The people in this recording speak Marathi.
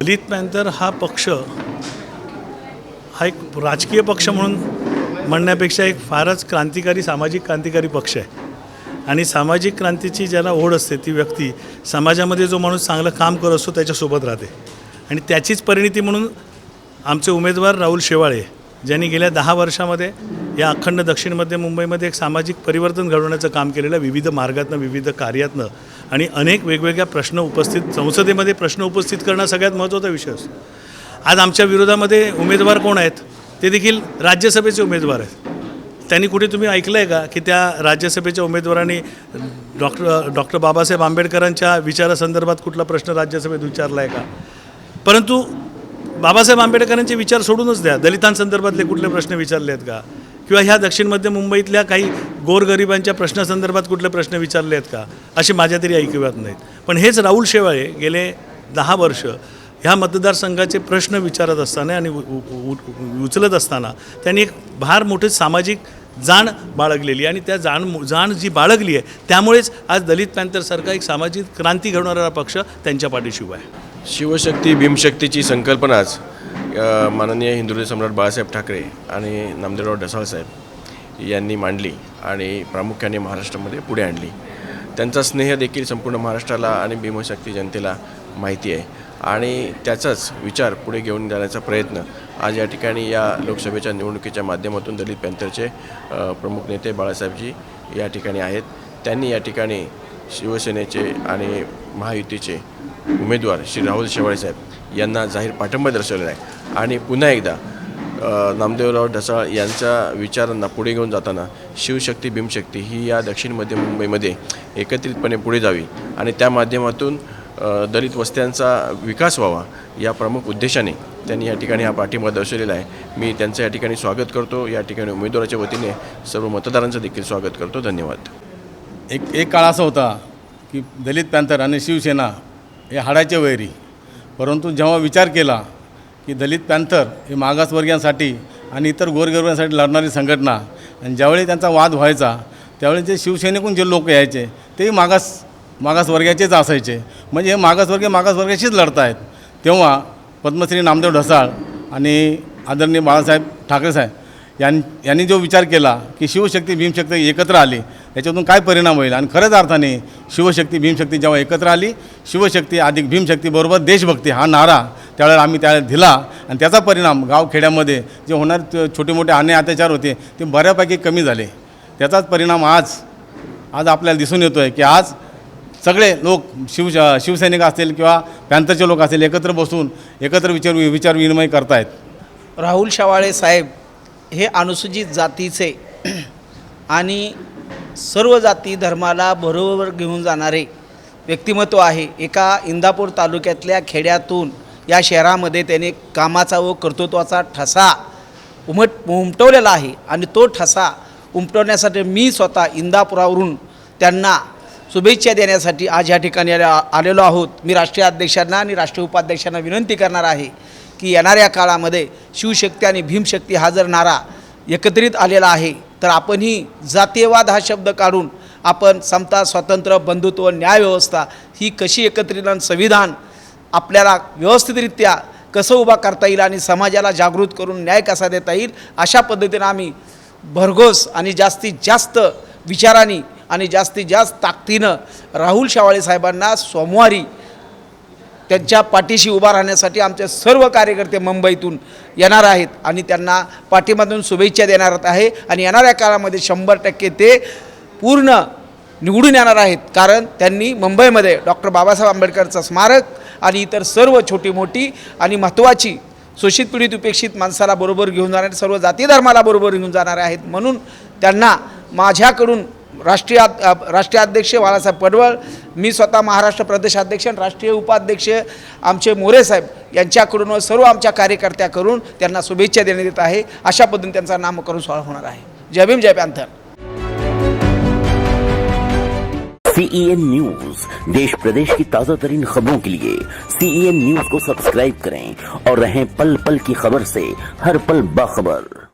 दलित पॅंथर हा पक्ष हा एक राजकीय पक्ष म्हणून म्हणण्यापेक्षा एक फारच क्रांतिकारी सामाजिक क्रांतिकारी पक्ष आहे आणि सामाजिक क्रांतीची ज्याला ओढ असते ती व्यक्ती समाजामध्ये जो माणूस चांगलं काम करत असतो त्याच्यासोबत राहते आणि त्याचीच परिणिती म्हणून आमचे उमेदवार राहुल शेवाळे ज्यांनी गेल्या 10 वर्षामध्ये या अखंड दक्षिण मध्य मुंबईमध्ये एक सामाजिक परिवर्तन घडवण्याचं काम केलेलं विविध मार्गातनं विविध कार्यातनं आणि अनेक वेगवेगळ्या प्रश्न उपस्थित संसदेमध्ये प्रश्न उपस्थित करणं सगळ्यात महत्त्वाचा विषय असतो. आज आमच्या विरोधामध्ये उमेदवार कोण आहेत ते देखील राज्यसभेचे उमेदवार आहेत. त्यांनी कुठे तुम्ही ऐकलं आहे का की त्या राज्यसभेच्या उमेदवारांनी डॉक्टर बाबासाहेब आंबेडकरांच्या विचारासंदर्भात कुठला प्रश्न राज्यसभेत विचारला आहे का? परंतु बाबासाहेब आंबेडकरांचे विचार सोडूनच द्या, दलितांसंदर्भातले कुठले प्रश्न विचारले आहेत का? किंवा ह्या दक्षिण मध्य मुंबईतल्या काही गोरगरिबांच्या प्रश्नासंदर्भात कुठले प्रश्न विचारले आहेत का? असे माझ्या तरी ऐकिवात नाहीत. पण हेच राहुल शेवाळे गेले 10 वर्ष ह्या मतदारसंघाचे प्रश्न विचारत असताना आणि उचलत असताना त्यांनी एक फार मोठी सामाजिक जाण बाळगलेली आणि त्या जाण जी बाळगली आहे त्यामुळेच आज दलित पॅंथरसारखा एक सामाजिक क्रांती घडवणारा पक्ष त्यांच्या पाठीशी उभा आहे. शिवशक्ती भीमशक्तीची संकल्पनाच माननीय हिंदुत्व सम्राट बाळासाहेब ठाकरे आणि नामदेवराव ढसाळ साहेब यांनी मांडली आणि प्रामुख्याने महाराष्ट्रामध्ये पुढे आणली. त्यांचा स्नेह देखील संपूर्ण महाराष्ट्राला आणि भीमशक्ती जनतेला माहिती आहे आणि त्याचाच विचार पुढे घेऊन जाण्याचा प्रयत्न आज या ठिकाणी या लोकसभेच्या निवडणुकीच्या माध्यमातून दलित पॅंथरचे प्रमुख नेते बाळासाहेबजी या ठिकाणी आहेत. त्यांनी या ठिकाणी शिवसेनेचे आणि महायुतीचे उमेदवार श्री राहुल शेवाळे साहेब यांना जाहीर पाठिंबा दर्शवलेला आहे आणि पुन्हा एकदा नामदेवराव ढसाळ यांच्या विचारांना पुढे घेऊन जाताना शिवशक्ती भीमशक्ती ही या दक्षिण मध्य मुंबईमध्ये एकत्रितपणे पुढे जावी आणि त्या माध्यमातून दलित वस्त्यांचा विकास व्हावा या प्रमुख उद्देशाने त्यांनी या ठिकाणी हा पाठिंबा दर्शवलेला आहे. मी त्यांचं या ठिकाणी स्वागत करतो. या ठिकाणी उमेदवाराच्या वतीने सर्व मतदारांचं देखील स्वागत करतो. धन्यवाद. एक काळ असा होता की दलित पॅंथर आणि शिवसेना हे हाडाचे वैरी, परंतु जेव्हा विचार केला की दलित पॅंथर हे मागासवर्गीयांसाठी आणि इतर गोरगरिबांसाठी लढणारी संघटना आणि ज्यावेळी त्यांचा वाद व्हायचा त्यावेळी जे शिवसेनेकडून जे लोक यायचे तेही मागासवर्गाचेच असायचे, म्हणजे हे मागासवर्गाशीच लढत आहेत. तेव्हा पद्मश्री नामदेव ढसाळ आणि आदरणीय बाळासाहेब ठाकरे साहेब यांनी जो विचार केला की शिवशक्ती भीमशक्ती एकत्र आली याच्यातून काय परिणाम होईल आणि खरंच अर्थाने शिवशक्ती भीमशक्ती जेव्हा एकत्र आली, शिवशक्ती अधिक भीमशक्तीबरोबर देशभक्ती हा नारा त्यावेळेला आम्ही त्यावेळेला दिला आणि त्याचा परिणाम गावखेड्यामध्ये जे होणारे छोटे मोठे अन्याय अत्याचार होते ते बऱ्यापैकी कमी झाले. त्याचाच परिणाम आज आपल्याला दिसून येतो आहे की आज सगळे लोक शिवसैनिक असतील किंवा पॅंथरचे लोक असतील एकत्र बसून एकत्र विचार विनिमय करत आहेत. राहुल शेवाळे साहेब हे अनुसूचित जातीचे आणि सर्व जाती धर्माला बरोबर घेऊन जाणारे व्यक्तिमत्व आहे. एका इंदापूर तालुक्यातल्या खेड्यातून या शहरामध्ये त्याने कामाचा व कर्तृत्वाचा ठसा उमटवलेला आहे आणि तो ठसा उमटवण्यासाठी मी स्वतः इंदापुरावरून त्यांना शुभेच्छा देण्यासाठी आज या ठिकाणी आलेलो आहोत. मी राष्ट्रीय अध्यक्षांना आणि राष्ट्रीय उपाध्यक्षांना विनंती करणार आहे की येणाऱ्या काळामध्ये शिवशक्ती आणि भीमशक्ती हा जर नारा एकत्रित आलेला आहे तर आपणही जातीयवाद हा शब्द काढून आपण समता स्वातंत्र्य बंधुत्व न्यायव्यवस्था ही कशी एकत्रित आणि संविधान आपल्याला व्यवस्थितरित्या कसं उभा करता येईल आणि समाजाला जागृत करून न्याय कसा देता येईल अशा पद्धतीनं आम्ही भरघोस आणि जास्तीत जास्त विचारांनी आणि जास्तीत जास्त ताकदीनं राहुल शेवाळे साहेबांना सोमवारी त्यांच्या पाठीशी उभा राहण्यासाठी आमचे सर्व कार्यकर्ते मुंबईतून येणार आहेत आणि त्यांना पाठिंबातून शुभेच्छा देणार आहे आणि येणाऱ्या काळामध्ये 100% ते पूर्ण निवडून येणार आहेत. कारण त्यांनी मुंबईमध्ये डॉक्टर बाबासाहेब आंबेडकरचं स्मारक आणि इतर सर्व छोटी मोठी आणि महत्त्वाची शोषित पीडित उपेक्षित माणसाला बरोबर घेऊन जाणारे सर्व जाती धर्माला बरोबर घेऊन जाणारे आहेत. म्हणून त्यांना माझ्याकडून राष्ट्रीय अध्यक्ष बाळासाहेब पडवळ, मी स्वतः महाराष्ट्र प्रदेशाध्यक्ष आणि राष्ट्रीय उपाध्यक्ष आमचे मोरे साहेब यांच्याकडून व सर्व आमच्या कार्यकर्त्याकडून त्यांना शुभेच्छा देण्यात येत आहे. अशा पद्धतीने त्यांचा नामकरण सोहळा होणार आहे. जय भीम, जय पॅंथर. CEN न्यूज, देश प्रदेश की ताजा तरीन खबरों के लिए CEN न्यूज को सब्सक्राइब करें और रहें पल पल की खबर से हर पल बाखबर.